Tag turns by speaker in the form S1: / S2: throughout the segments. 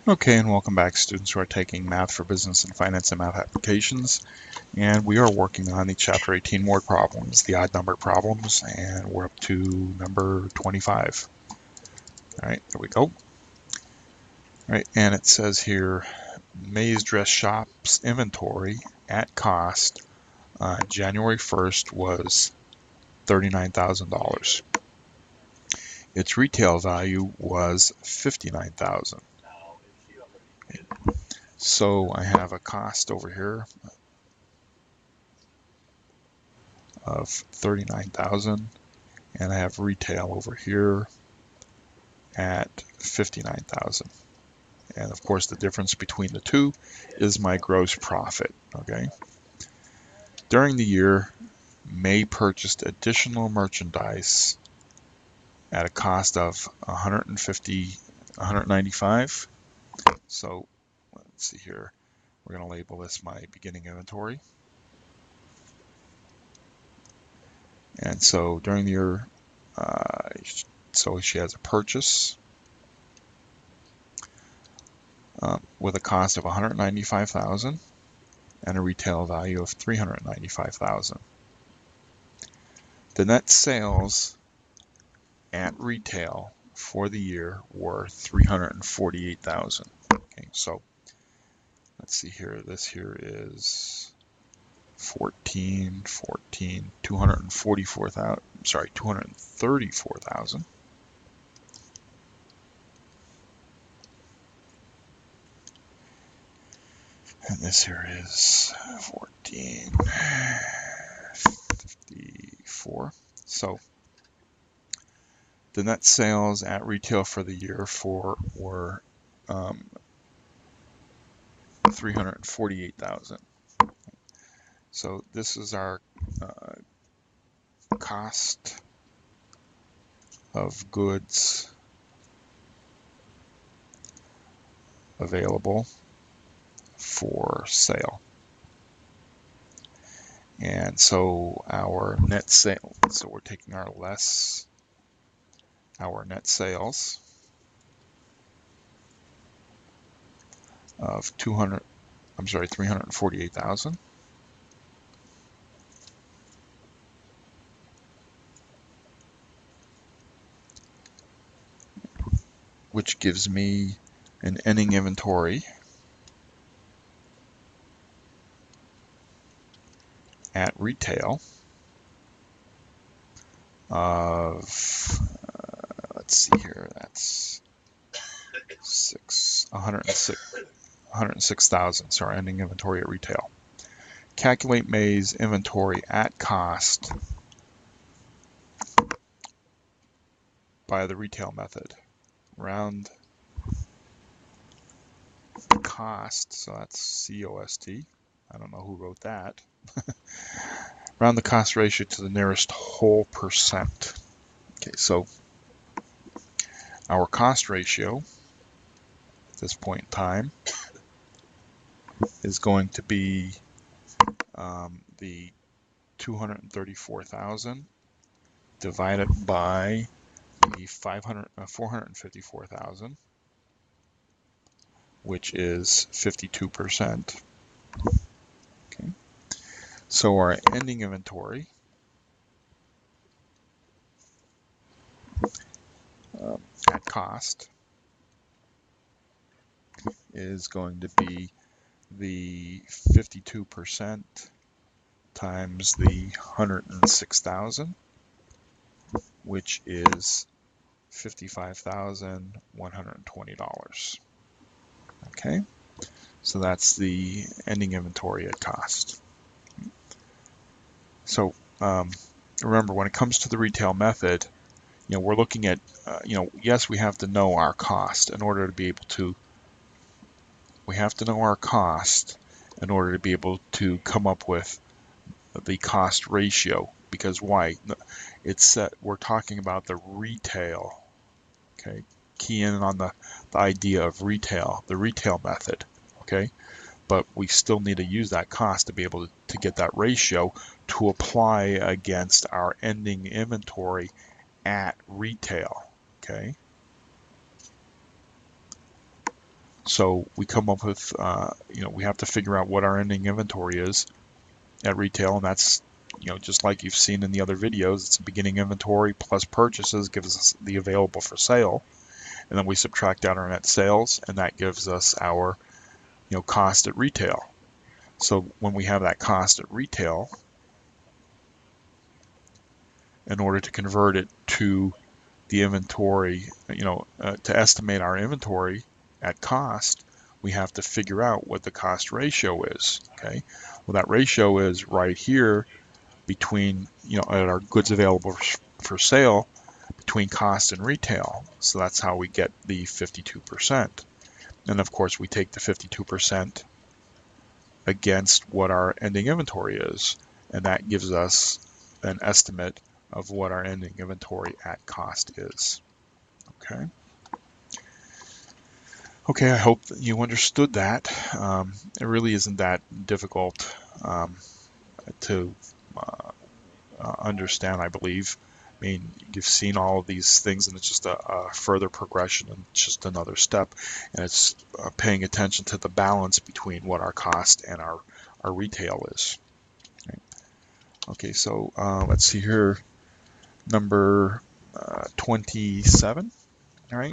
S1: Okay, and welcome back, students who are taking Math for Business and Finance and Math applications. And we are working on the Chapter 18 word problems, the odd numbered problems, and we're up to number 25. All right, there we go. All right, and it says here, May's Dress Shop's inventory at cost on January 1st was $39,000. Its retail value was $59,000. So I have a cost over here of $39,000, and I have retail over here at $59,000. And of course, the difference between the two is my gross profit. Okay. During the year, May purchased additional merchandise at a cost of $195. So let's see here. We're going to label this my beginning inventory. And so during the year, so she has a purchase with a cost of $195,000 and a retail value of $395,000. The net sales at retail for the year were $348,000. Okay, so let's see here. This here is 244,000. Sorry, 234,000. And this here is 1454. So the net sales at retail for the year were 348,000. So this is our cost of goods available for sale. And so our net sale, so we're taking our net sales of 348,000, which gives me an ending inventory at retail of, let's see here, that's 106,000. So our ending inventory at retail. Calculate May's inventory at cost by the retail method. Round the cost, so that's COST. I don't know who wrote that. Round the cost ratio to the nearest whole percent. Okay, so our cost ratio at this point in time is going to be the 234,000 divided by the 454,000, which is 52%. Okay. So our ending inventory at cost is going to be the 52% times the 106,000, which is $55,120. Okay, so that's the ending inventory at cost. So remember, when it comes to the retail method, we're looking at, yes, we have to know our cost in order to be able to. We have to know our cost in order to be able to come up with the cost ratio. Because why? It's we're talking about the retail. Okay, key in on the idea of retail, the retail method. Okay, but we still need to use that cost to be able to get that ratio to apply against our ending inventory at retail. Okay, So we come up with, we have to figure out what our ending inventory is at retail, and that's, just like you've seen in the other videos, it's beginning inventory plus purchases gives us the available for sale, and then we subtract out our net sales, and that gives us our, cost at retail. So when we have that cost at retail, in order to convert it to the inventory, to estimate our inventory at cost, we have to figure out what the cost ratio is. Okay, well, that ratio is right here between, at our goods available for sale, between cost and retail. So that's how we get the 52%. And of course, we take the 52% against what our ending inventory is, and that gives us an estimate of what our ending inventory at cost is. Okay. Okay, I hope that you understood that. It really isn't that difficult to understand, I believe. I mean, you've seen all of these things, and it's just a further progression and just another step. And it's paying attention to the balance between what our cost and our retail is. Right. Okay, so let's see here, number 27. All right.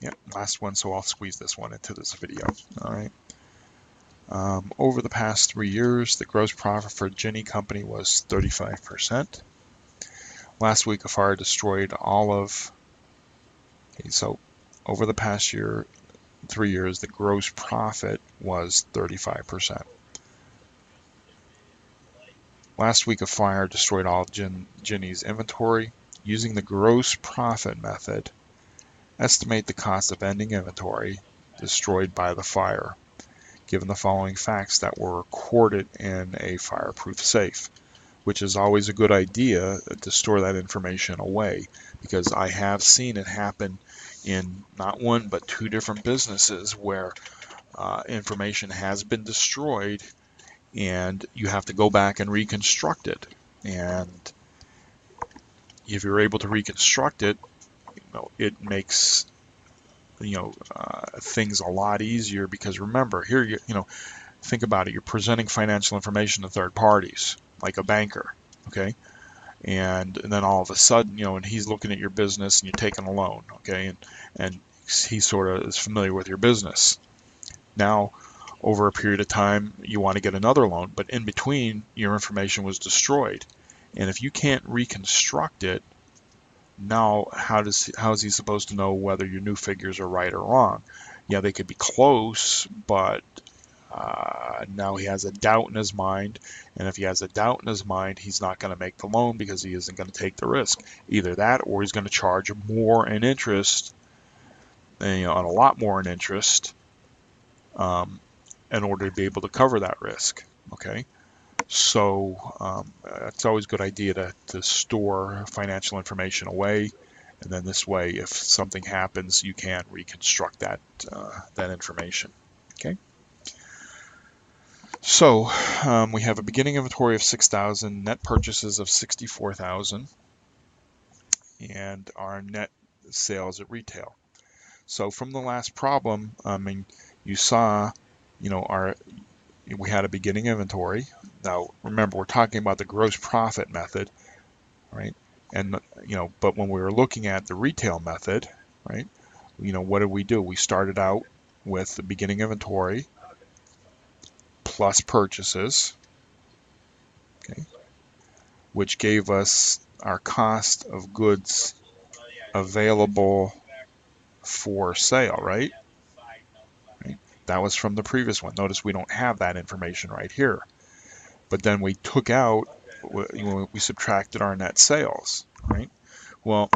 S1: Yeah, last one, so I'll squeeze this one into this video. All right. Over the past 3 years, the gross profit for Ginny Company was 35%. Last week, a fire destroyed all of. Okay, so over the past 3 years, the gross profit was 35%. Last week, a fire destroyed all of Ginny's inventory. Using the gross profit method, estimate the cost of ending inventory destroyed by the fire, given the following facts that were recorded in a fireproof safe, which is always a good idea to store that information away, because I have seen it happen in not one but 2 different businesses where information has been destroyed and you have to go back and reconstruct it. And if you're able to reconstruct it, it makes things a lot easier, because remember, here think about it, you're presenting financial information to third parties like a banker, okay, and then all of a sudden, and he's looking at your business and you're taking a loan, okay, and he sort of is familiar with your business. Now over a period of time you want to get another loan, but in between your information was destroyed, and if you can't reconstruct it, now how is he supposed to know whether your new figures are right or wrong? Yeah, they could be close, but now he has a doubt in his mind, and if he has a doubt in his mind, he's not going to make the loan because he isn't going to take the risk. Either that, or he's going to charge more in interest, and a lot more in interest, in order to be able to cover that risk. Okay, so it's always a good idea to store financial information away, and then this way, if something happens, you can reconstruct that information. Okay. So we have a beginning inventory of 6,000, net purchases of 64,000, and our net sales at retail. So from the last problem, you saw, we had a beginning inventory. Now remember, we're talking about the gross profit method, right? And but when we were looking at the retail method, right? What did we do? We started out with the beginning inventory plus purchases, okay, which gave us our cost of goods available for sale, right? That was from the previous one. Notice we don't have that information right here. But then we took out, we subtracted our net sales, right? Well,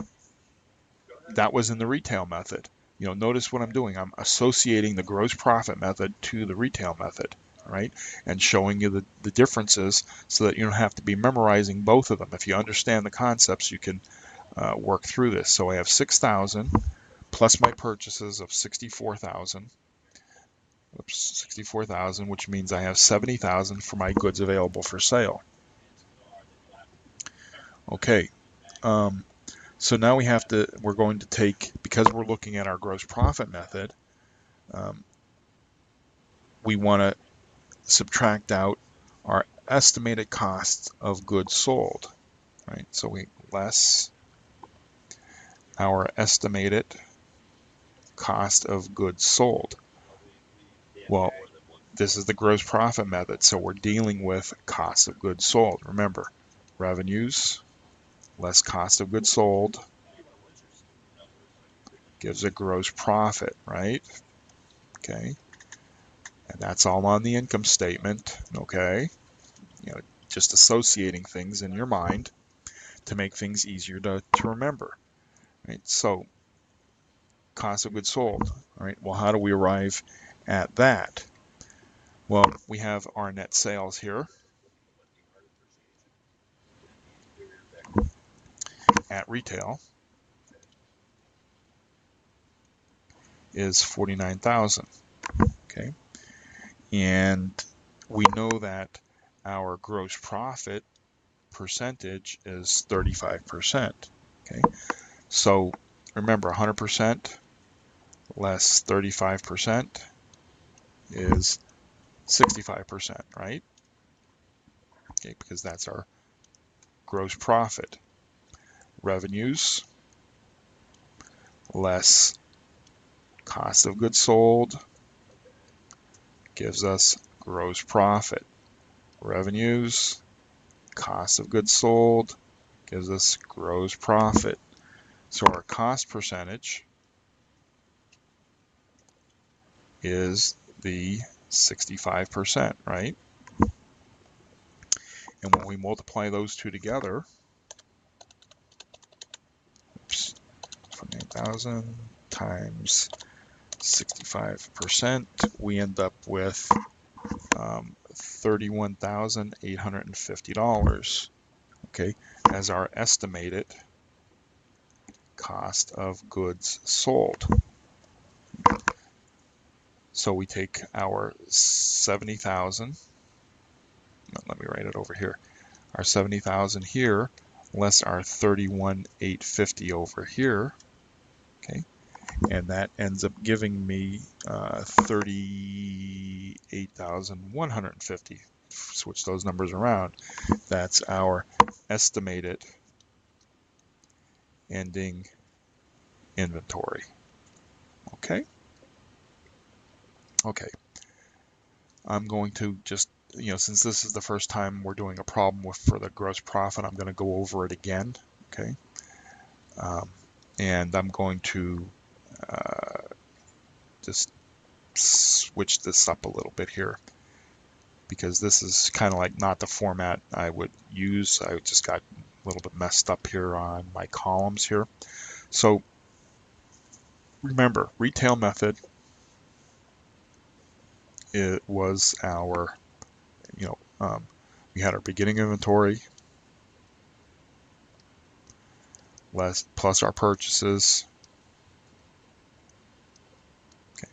S1: that was in the retail method. Notice what I'm doing. I'm associating the gross profit method to the retail method, right? And showing you the differences so that you don't have to be memorizing both of them. If you understand the concepts, you can work through this. So I have 6,000 plus my purchases of 64,000. Oops, 64,000, which means I have 70,000 for my goods available for sale. Okay. So now we're going to take, because we're looking at our gross profit method, we want to subtract out our estimated costs of goods sold, right? So we less our estimated cost of goods sold. Well, this is the gross profit method, so we're dealing with cost of goods sold. Remember, revenues less cost of goods sold gives a gross profit, right? Okay, and that's all on the income statement, okay? Just associating things in your mind to make things easier to remember, right? So, cost of goods sold, all right? Well, how do we arrive at that? Well, we have our net sales here at retail is 49,000, okay? And we know that our gross profit percentage is 35%, okay? So remember, 100% less 35% is 65%, right? Okay, because that's our gross profit. Revenues less cost of goods sold gives us gross profit. Revenues, cost of goods sold gives us gross profit. So our cost percentage is the 65%, right? And when we multiply those two together, 28,000 times 65%, we end up with $31,850, okay, as our estimated cost of goods sold. So we take our 70,000, let me write it over here, our 70,000 here, less our 31,850 over here, okay, and that ends up giving me 38,150. Switch those numbers around. That's our estimated ending inventory. Okay. Okay. I'm going to just, since this is the first time we're doing a problem for the gross profit, I'm going to go over it again. Okay. And I'm going to just switch this up a little bit here, because this is kind of like not the format I would use. I just got a little bit messed up here on my columns here. So remember, retail method, it was our, we had our beginning inventory plus our purchases, okay,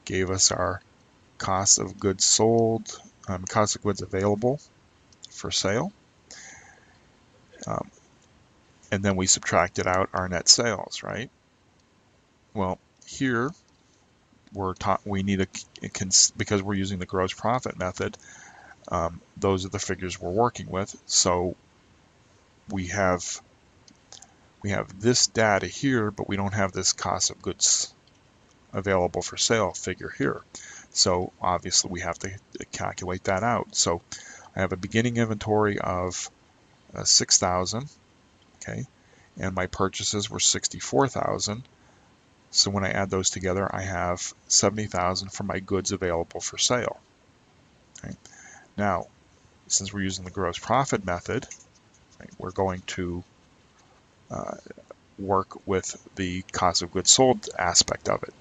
S1: gave us our cost of goods sold, cost of goods available for sale, and then we subtracted out our net sales, right? Well, here we need because we're using the gross profit method, those are the figures we're working with. So we have this data here, but we don't have this cost of goods available for sale figure here. So obviously we have to calculate that out. So I have a beginning inventory of 6,000, okay, and my purchases were 64,000. So when I add those together, I have 70,000 for my goods available for sale. Okay. Now, since we're using the gross profit method, right, we're going to work with the cost of goods sold aspect of it.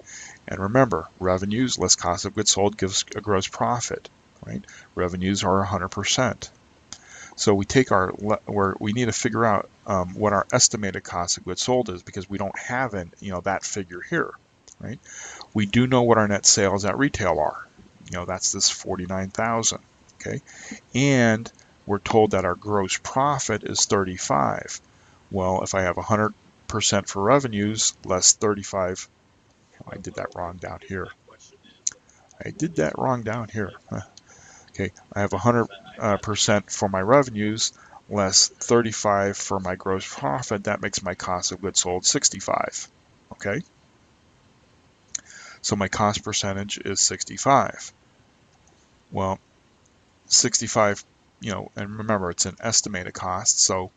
S1: And remember, revenues less cost of goods sold gives a gross profit, right? Revenues are 100%. So we take we need to figure out what our estimated cost of goods sold is, because we don't have that figure here, right? We do know what our net sales at retail are. That's this 49,000, okay? And we're told that our gross profit is 35. Well, if I have 100% for revenues less 35, I did that wrong down here. I did that wrong down here. Okay, I have 100% for my revenues less 35 for my gross profit. That makes my cost of goods sold 65. Okay, so my cost percentage is 65. Well, 65, and remember it's an estimated cost, so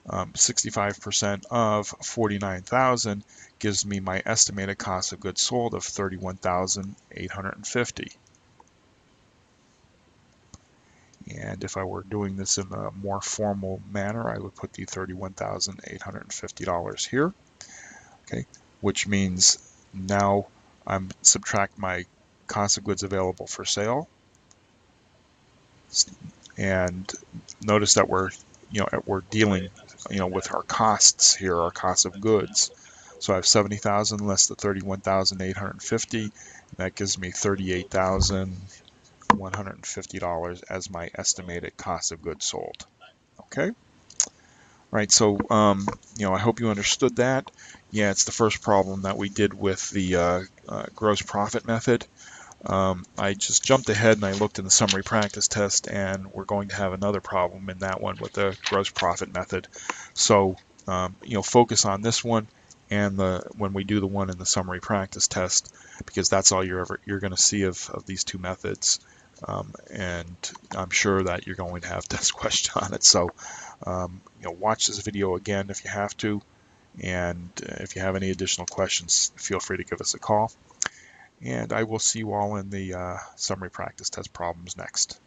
S1: 65% of 49,000 gives me my estimated cost of goods sold of 31,850. And if I were doing this in a more formal manner, I would put the $31,850 here, okay, which means now I'm subtract my cost of goods available for sale, and notice that we're dealing with our costs here, our cost of goods. So I have 70,000 less the 31,850. That gives me $38,150 as my estimated cost of goods sold. Okay. Right. So I hope you understood that. Yeah, it's the first problem that we did with the gross profit method. I just jumped ahead and I looked in the summary practice test, and we're going to have another problem in that one with the gross profit method. So, focus on this one and when we do the one in the summary practice test, because that's all you're going to see of these two methods. And I'm sure that you're going to have test questions on it. So, watch this video again if you have to, and if you have any additional questions, feel free to give us a call. And I will see you all in the summary practice test problems next.